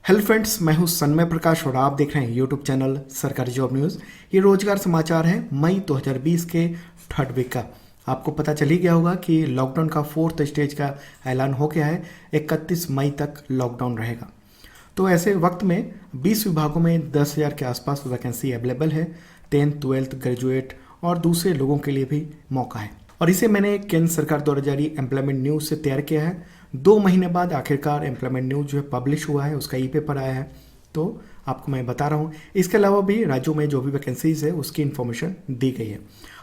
Hello friends, मैं हूं सन्मय प्रकाश और आप देख रहे हैं यूट्यूब चैनल सरकारी जॉब न्यूज़। ये रोजगार समाचार है मई 2020 के थर्ड वीक का। आपको पता चल ही गया होगा कि लॉकडाउन का फोर्थ स्टेज का ऐलान हो गया है। 31 मई तक लॉकडाउन रहेगा। तो ऐसे वक्त में 20 विभागों में 10,000 के आसपास वैकेंसी अवेलेबल है। 10th 12th ग्रेजुएट और दूसरे लोगों के लिए भी मौका है। और इसे मैंने केंद्र सरकार द्वारा जारी एम्प्लॉयमेंट न्यूज़ से तैयार किया है। 2 महीने बाद आखिरकार एम्प्लॉयमेंट न्यूज़ जो है पब्लिश हुआ है, उसका ई पेपर आया है, तो आपको मैं बता रहा हूँ। इसके अलावा भी राज्यों में जो भी वैकेंसीज है उसकी इन्फॉर्मेशन दी गई है।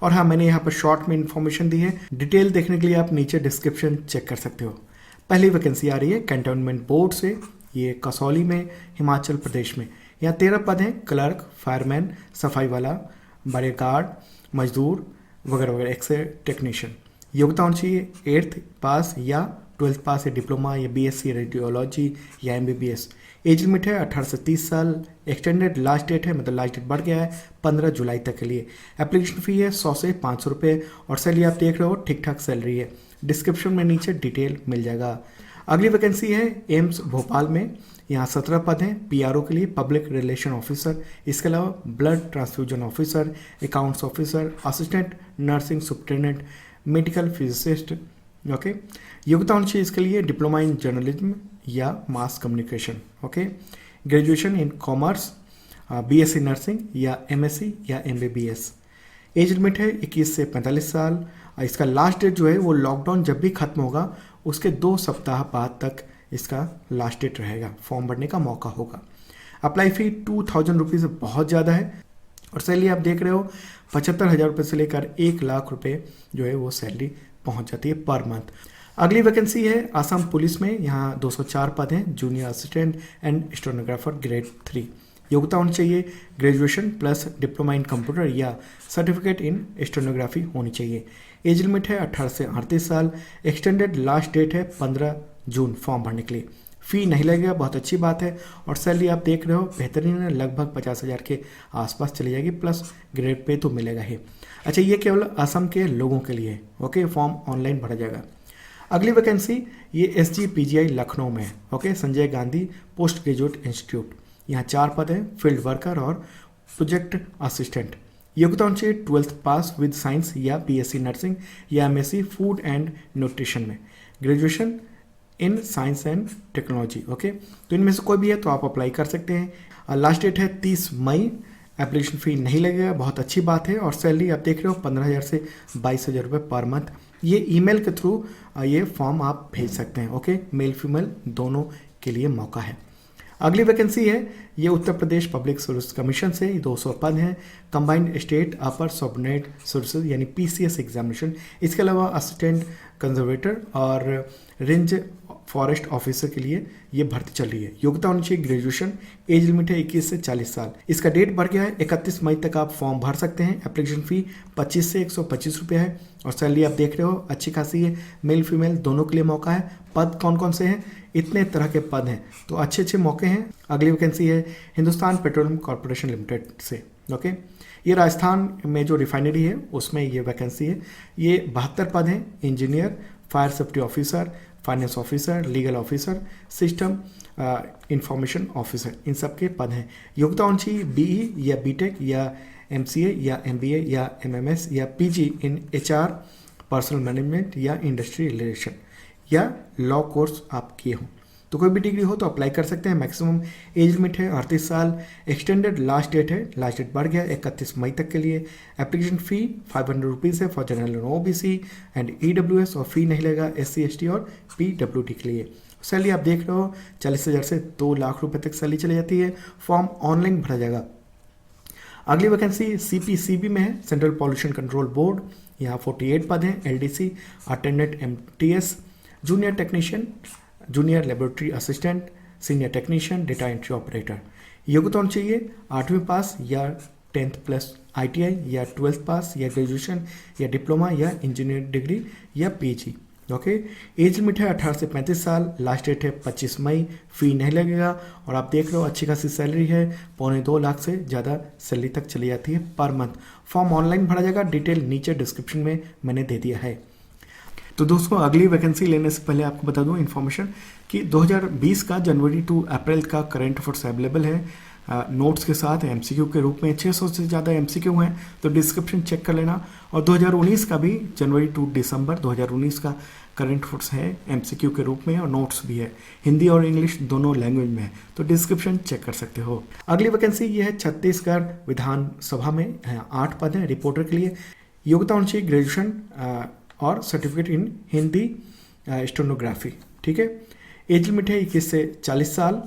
और हाँ, मैंने यहाँ पर शॉर्ट में इन्फॉर्मेशन दी है। डिटेल देखने के लिए आप नीचे डिस्क्रिप्शन चेक कर सकते हो। पहली वैकेंसी आ रही है कैंटोनमेंट बोर्ड से, ये कसौली में, हिमाचल प्रदेश में। यहाँ 13 पद हैं: क्लर्क, फायरमैन, सफाई वाला, बॉडीगार्ड, मजदूर वगैरह वगैरह, एक्स टेक्नीशियन। योग्यता होनी चाहिए 8th पास या 12th पास या डिप्लोमा या बीएससी रेडियोलॉजी या एमबीबीएस। एज लिमिट है 18 से 30 साल। एक्सटेंडेड लास्ट डेट है, मतलब लास्ट डेट बढ़ गया है 15 जुलाई तक के लिए। एप्लीकेशन फ़ी है 100 से 500 रुपये और सैलरी आप देख रहे हो ठीक ठाक सैलरी है। डिस्क्रिप्शन में नीचे डिटेल मिल जाएगा। अगली वैकेंसी है एम्स भोपाल में। यहाँ 17 पद हैं पीआरओ के लिए, पब्लिक रिलेशन ऑफिसर। इसके अलावा blood transfusion officer, accounts officer, assistant nursing superintendent, medical physicist. Okay, योग्यता होनी चाहिए इसके लिए डिप्लोमा इन जर्नलिज्म या mass communication. Okay, graduation in commerce, BSc nursing या एमएससी या एमबीबीएस। एज लिमिट है 21 से 45 साल। इसका लास्ट डेट जो है वो लॉकडाउन जब भी खत्म होगा उसके 2 सप्ताह बाद तक इसका लास्ट डेट रहेगा। फॉर्म भरने का मौका होगा। अप्लाई फी 2,000 रुपीज़ बहुत ज़्यादा है और सैलरी आप देख रहे हो 75,000 रुपये से लेकर 1,00,000 रुपये जो है वो सैलरी पहुंच जाती है पर मंथ। अगली वैकेंसी है आसाम पुलिस में। यहाँ 204 पद हैं junior assistant and stenographer grade 3। योग्यता होनी चाहिए graduation plus diploma in computer या सर्टिफिकेट इन स्टेनोग्राफी होनी चाहिए। एज लिमिट है 18 से 38 साल। एक्सटेंडेड लास्ट डेट है 15 जून फॉर्म भरने के लिए। फ़ी नहीं लगेगा, बहुत अच्छी बात है। और सैलरी आप देख रहे हो बेहतरीन है, लगभग 50,000 के आसपास चली जाएगी, प्लस ग्रेड पे तो मिलेगा ही। अच्छा, ये केवल असम के लोगों के लिए। ओके, फॉर्म ऑनलाइन भरा जाएगा। अगली वैकेंसी ये SGPGI लखनऊ में है। Okay, Sanjay Gandhi post graduate institute. यहाँ 4 पद हैं फील्ड वर्कर और प्रोजेक्ट असिस्टेंट। योग्यता होनी चाहिए 12th पास विद साइंस या बीएससी नर्सिंग या एमएससी फूड एंड न्यूट्रिशन में। Graduation in science and technology. Okay, तो इनमें से कोई भी है तो आप अप्लाई कर सकते हैं। लास्ट डेट है 30 मई। एप्लीकेशन फ़ी नहीं लगेगा, बहुत अच्छी बात है। और सैलरी आप देख रहे हो 15,000 से 22,000 रुपये पर मंथ। ये ईमेल के थ्रू ये फॉर्म आप भेज सकते हैं। ओके, मेल फीमेल दोनों के लिए मौका है। अगली वैकेंसी है ये Uttar Pradesh public service commission से। 200 पद हैं कंबाइंड स्टेट अपर सबऑर्डिनेट सर्विसेज यानी PCS एग्जामिनेशन। इसके अलावा असिस्टेंट कंजर्वेटर और रेंज फॉरेस्ट ऑफिसर के लिए ये भर्ती चल रही है। योग्यता होनी चाहिए ग्रेजुएशन। एज लिमिट है 21 से 40 साल। इसका डेट बढ़ गया है 31 मई तक आप फॉर्म भर सकते हैं। एप्लीकेशन फ़ी 25 से 125 रुपये है और सैलरी आप देख रहे हो अच्छी खासी है। मेल फीमेल दोनों के लिए मौका है। पद कौन कौन से हैं? इतने तरह के पद हैं, तो अच्छे अच्छे मौके हैं। अगली वैकेंसी है हिंदुस्तान पेट्रोलियम कॉरपोरेशन लिमिटेड से। ओके, ये राजस्थान में जो रिफाइनरी है उसमें ये वैकेंसी है। ये 72 पद हैं engineer, fire safety officer, finance officer, legal officer, system information officer, इन सब के पद हैं। योग्यता होनी चाहिए BE या BTech या MCA या MBA या MMS या PG इन HR, पर्सनल मैनेजमेंट या इंडस्ट्री रिलेशन या लॉ कोर्स आप किए हों। तो कोई भी डिग्री हो तो अप्लाई कर सकते हैं। मैक्सिमम एज लिमिट है 38 साल। एक्सटेंडेड लास्ट डेट है, लास्ट डेट बढ़ गया 31 मई तक के लिए। एप्लीकेशन फ़ी 500 रुपीज़ है for general and OBC and EWS और फी नहीं लगेगा SC ST और PWD के लिए। सैलरी आप देख रहे हो 40,000 से 2,00,000 रुपये तक सैलरी चली जाती है। फॉर्म ऑनलाइन भरा जाएगा। अगली वैकेंसी CPCB में है, सेंट्रल पॉल्यूशन कंट्रोल बोर्ड। यहाँ 48 पद हैं LDC attendant MTS, junior technician, junior laboratory assistant, senior technician, data entry operator. योग्यता होनी चाहिए 8वीं पास या 10th प्लस ITI या 12th पास या ग्रेजुएशन या डिप्लोमा या इंजीनियरिंग डिग्री या PG। ओके, एज लिमिट है 18 से 35 साल। लास्ट डेट है 25 मई। फ़ी नहीं लगेगा और आप देख रहे हो अच्छी खासी सैलरी है, 2.25 से ज़्यादा सैलरी तक चली जाती है पर मंथ। फॉर्म ऑनलाइन भरा जाएगा, डिटेल नीचे डिस्क्रिप्शन में मैंने दे दिया है। तो दोस्तों, अगली वैकेंसी लेने से पहले आपको बता दूं इन्फॉर्मेशन कि 2020 का जनवरी टू अप्रैल का करंट अफेयर्स अवेलेबल है नोट्स के साथ एमसीक्यू के रूप में। 600 से ज़्यादा एमसीक्यू हैं, तो डिस्क्रिप्शन चेक कर लेना। और 2019 का भी जनवरी टू दिसंबर 2019 का करंट अफेयर्स है एमसीक्यू के रूप में, और नोट्स भी है, हिंदी और इंग्लिश दोनों लैंग्वेज में है, तो डिस्क्रिप्शन चेक कर सकते हो। अगली वैकेंसी ये है छत्तीसगढ़ विधानसभा में, 8 पद हैं रिपोर्टर के लिए। योग्यता होनी चाहिए ग्रेजुएशन और सर्टिफिकेट इन हिंदी स्टेनोग्राफी, ठीक है। एज लिमिट है 21 से 40 साल,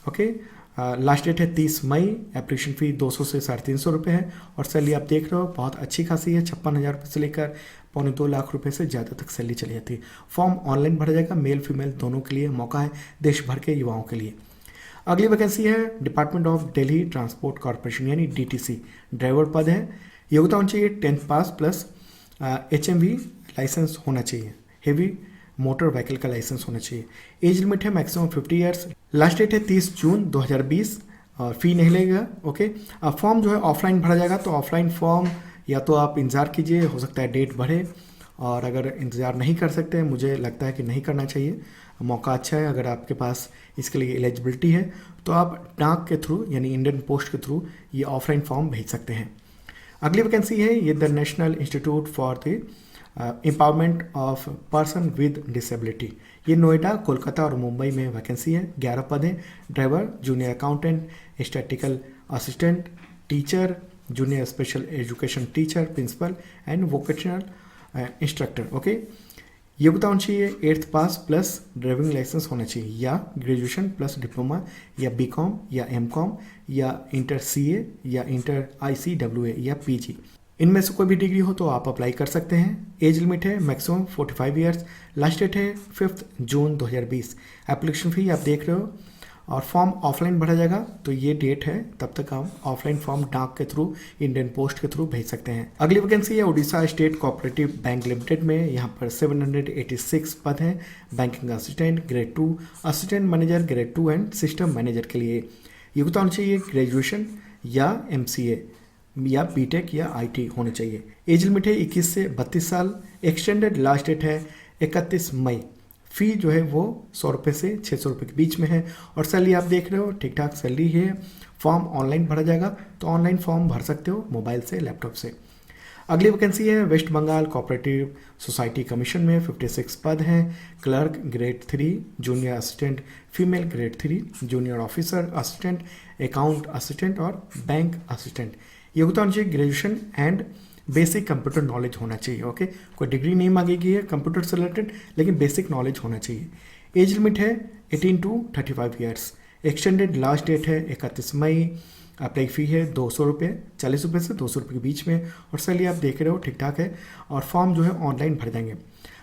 ओके। लास्ट डेट है 30 मई। एप्लीकेशन फ़ी 200 से 350 रुपये है। और सैलरी आप देख रहे हो बहुत अच्छी खासी है, 56,000 रुपये से लेकर 2.25 लाख रुपए से ज़्यादा तक सैलरी चली जाती है। फॉर्म ऑनलाइन भरा जाएगा, मेल फीमेल दोनों के लिए मौका है, देश भर के युवाओं के लिए। अगली वैकेंसी है department of Delhi transport corporation यानी डीटीसी, ड्राइवर पद है। योग्यता होनी चाहिए 10th पास प्लस HMV लाइसेंस होना चाहिए, हेवी मोटर व्हीकल का लाइसेंस होना चाहिए। एज लिमिट है मैक्सिमम 50 ईयर्स। लास्ट डेट है 30 जून 2020 और फी नहीं लगेगा, ओके। अब फॉर्म जो है ऑफलाइन भरा जाएगा, तो ऑफलाइन फॉर्म या तो आप इंतज़ार कीजिए, हो सकता है डेट बढ़े, और अगर इंतज़ार नहीं कर सकते, मुझे लगता है कि नहीं करना चाहिए, मौका अच्छा है। अगर आपके पास इसके लिए एलिजिबिलिटी है तो आप डाक के थ्रू यानी इंडियन पोस्ट के थ्रू ये ऑफलाइन फॉर्म भेज सकते हैं। अगली वैकेंसी है ये the national institute for the empowerment of person with disability, ये नोएडा, कोलकाता और मुंबई में वैकेंसी है। 11 पद हैं। Driver, junior accountant, statical assistant, teacher, junior special education teacher, principal and vocational instructor, okay. योग्यता होनी चाहिए 8th पास प्लस ड्राइविंग लाइसेंस होना चाहिए, या ग्रेजुएशन प्लस डिप्लोमा, या BCom या MCom या इंटर CA या इंटर ICWA या PG, इनमें से कोई भी डिग्री हो तो आप अप्लाई कर सकते हैं। एज लिमिट है मैक्सिमम 45 ईयर्स। लास्ट डेट है 5 जून 2020। एप्लीकेशन फ़ी आप देख रहे हो, और फॉर्म ऑफलाइन भरा जाएगा, तो ये डेट है, तब तक आप ऑफलाइन फॉर्म डाक के थ्रू, इंडियन पोस्ट के थ्रू भेज सकते हैं। अगली वैकेंसी है Orissa state cooperative bank limited में, यहाँ पर 786 पद हैं। Banking assistant grade 2, assistant manager grade 2 and system manager के लिए। योग्यता होनी चाहिए ग्रेजुएशन या MCA या BTech या IT होने चाहिए। एज लिमिट है 21 से 32 साल। एक्सटेंडेड लास्ट डेट है 31 मई। फ़ी जो है वो 100 रुपये से 600 रुपये के बीच में है। और सैलरी आप देख रहे हो ठीक ठाक सैलरी है। फॉर्म ऑनलाइन भरा जाएगा, तो ऑनलाइन फॉर्म भर सकते हो मोबाइल से, लैपटॉप से। अगली वैकेंसी है West Bengal cooperative society commission में, 56 पद हैं। Clerk grade 3, junior assistant female grade 3, junior officer assistant, account assistant और बैंक असिस्टेंट। योग्यता होनी चाहिए graduation and basic computer knowledge होना चाहिए, ओके। कोई डिग्री नहीं मांगी गई है कंप्यूटर से रिलेटेड, लेकिन बेसिक नॉलेज होना चाहिए। एज लिमिट है 18 to 35 years. Extended last date है 31 मई। अप्लाई फ़ी है 200 रुपये, 40 रुपये से 200 रुपये के बीच में। और सैलरी आप देख रहे हो ठीक ठाक है। और फॉर्म जो है ऑनलाइन भर जाएंगे।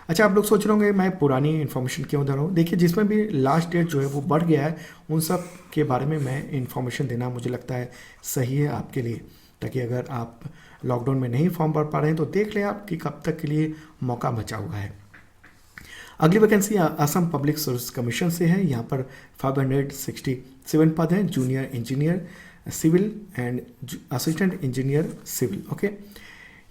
अच्छा, आप लोग सोच रहे होंगे मैं पुरानी इन्फॉर्मेशन क्यों दे रहा हूँ। देखिए, जिसमें भी लास्ट डेट जो है वो बढ़ गया है, उन सब के बारे में मैं इन्फॉर्मेशन देना मुझे लगता है सही है आपके लिए, ताकि अगर आप लॉकडाउन में नहीं फॉर्म भर पा रहे हैं तो देख लें आप कि कब तक के लिए मौका बचा हुआ है। अगली vacancy Assam public service commission से है। यहाँ पर 567 पद हैं। Junior engineer civil and assistant engineer civil, okay.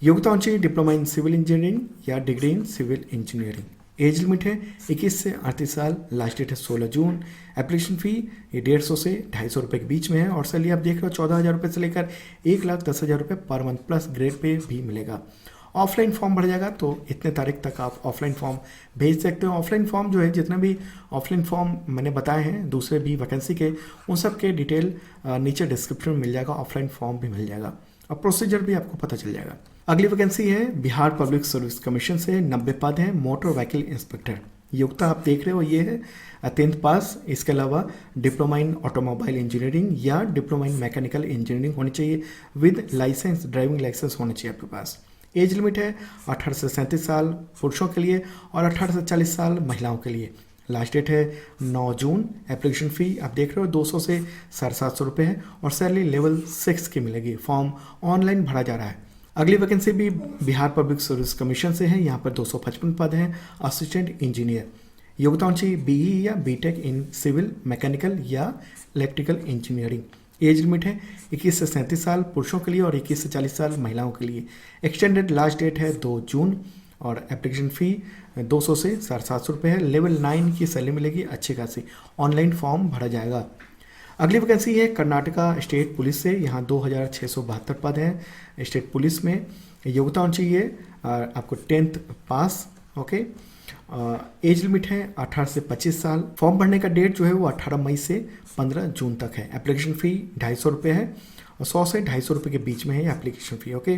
योग्यता होनी चाहिए डिप्लोमा इन सिविल इंजीनियरिंग या degree in civil engineering. Age limit है 21 से 38 साल। लास्ट डेट है 16 जून। एप्लीकेशन फ़ी ये 150 से 250 रुपये के बीच में है। और सैलरी आप देख रहे हो 14,000 रुपये से लेकर 1,10,000 रुपये per month plus grade pay भी मिलेगा। ऑफलाइन फॉर्म भर जाएगा, तो इतने तारीख तक आप ऑफलाइन फॉर्म भेज सकते हो। ऑफलाइन फॉर्म जो है, जितने भी ऑफलाइन फॉर्म मैंने बताए हैं दूसरे भी वैकेंसी के, उन सब के डिटेल नीचे डिस्क्रिप्शन में मिल जाएगा। ऑफलाइन फॉर्म भी मिल जाएगा और प्रोसीजर भी आपको पता चल जाएगा। अगली वैकेंसी है बिहार पब्लिक सर्विस कमीशन से, 90 पद हैं। Motor vehicle inspector. योग्यता आप देख रहे हो ये है 10th पास। इसके अलावा डिप्लोमा इन ऑटोमोबाइल इंजीनियरिंग या डिप्लोमा इन मैकेनिकल इंजीनियरिंग होनी चाहिए विद लाइसेंस, ड्राइविंग लाइसेंस होना चाहिए आपके पास। एज लिमिट है 18 से 37 साल पुरुषों के लिए और 18 से 40 साल महिलाओं के लिए। लास्ट डेट है 9 जून। एप्लीकेशन फ़ी आप देख रहे हो 200 से 750 रुपये है। और सैलरी लेवल 6 की मिलेगी। फॉर्म ऑनलाइन भरा जा रहा है। अगली वैकेंसी भी बिहार पब्लिक सर्विस कमीशन से है। यहाँ पर 255 पद हैं। Assistant engineer. योग्यता होनी चाहिए BE या BTech इन सिविल, मैकेनिकल या इलेक्ट्रिकल इंजीनियरिंग। एज लिमिट है 21 से 37 साल पुरुषों के लिए और 21 से 40 साल महिलाओं के लिए। एक्सटेंडेड लास्ट डेट है 2 जून। और एप्लीकेशन फ़ी 200 से 750 रुपये है। लेवल 9 की सैलरी मिलेगी अच्छी खासी। ऑनलाइन फॉर्म भरा जाएगा। अगली वैकेंसी है कर्नाटका स्टेट पुलिस से। यहाँ 2672 पद हैं स्टेट पुलिस में। योग्यता होनी चाहिए आपको 10th पास। ओके, एज लिमिट है 18 से 25 साल। फॉर्म भरने का डेट जो है वो 18 मई से 15 जून तक है। एप्लीकेशन फ़ी 250 रुपये है और 100 से 250 रुपये के बीच में है एप्लीकेशन फ़ी। ओके,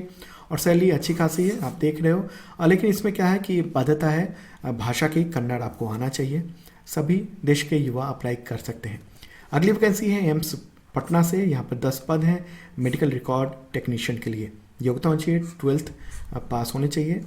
और सैलरी अच्छी खासी है, आप देख रहे हो। लेकिन इसमें क्या है कि बाध्यता है भाषा की, कन्नड़ आपको आना चाहिए। सभी देश के युवा अप्लाई कर सकते हैं। अगली वैकेंसी है एम्स पटना से। यहाँ पर 10 पद हैं मेडिकल रिकॉर्ड टेक्नीशियन के लिए। योग्यता होनी चाहिए 12th पास होने चाहिए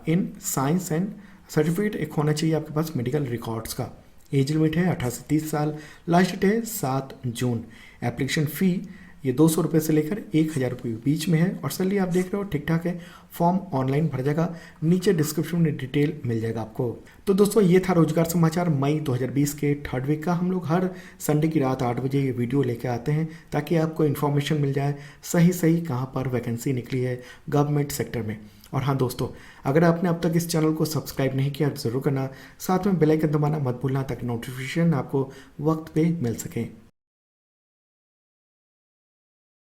इन साइंस एंड सर्टिफिकेट एक होना चाहिए आपके पास मेडिकल रिकॉर्ड्स का। एज लिमिट है 18 से 30 साल। लास्ट डेट है 7 जून। एप्लीकेशन फ़ी ये 200 रुपये से लेकर 1000 रुपये के बीच में है और सैलरी आप देख रहे हो ठीक ठाक है। फॉर्म ऑनलाइन भर जाएगा, नीचे डिस्क्रिप्शन में डिटेल मिल जाएगा आपको। तो दोस्तों ये था रोजगार समाचार मई 2020 के 3rd वीक का। हम लोग हर संडे की रात 8 बजे ये वीडियो लेके आते हैं ताकि आपको इन्फॉर्मेशन मिल जाए सही कहाँ पर वैकेंसी निकली है गवर्नमेंट सेक्टर में। और हाँ दोस्तों, अगर आपने अब तक इस चैनल को सब्सक्राइब नहीं किया तो ज़रूर करना, साथ में बेल आइकन दबाना मत भूलना ताकि नोटिफिकेशन आपको वक्त पे मिल सके।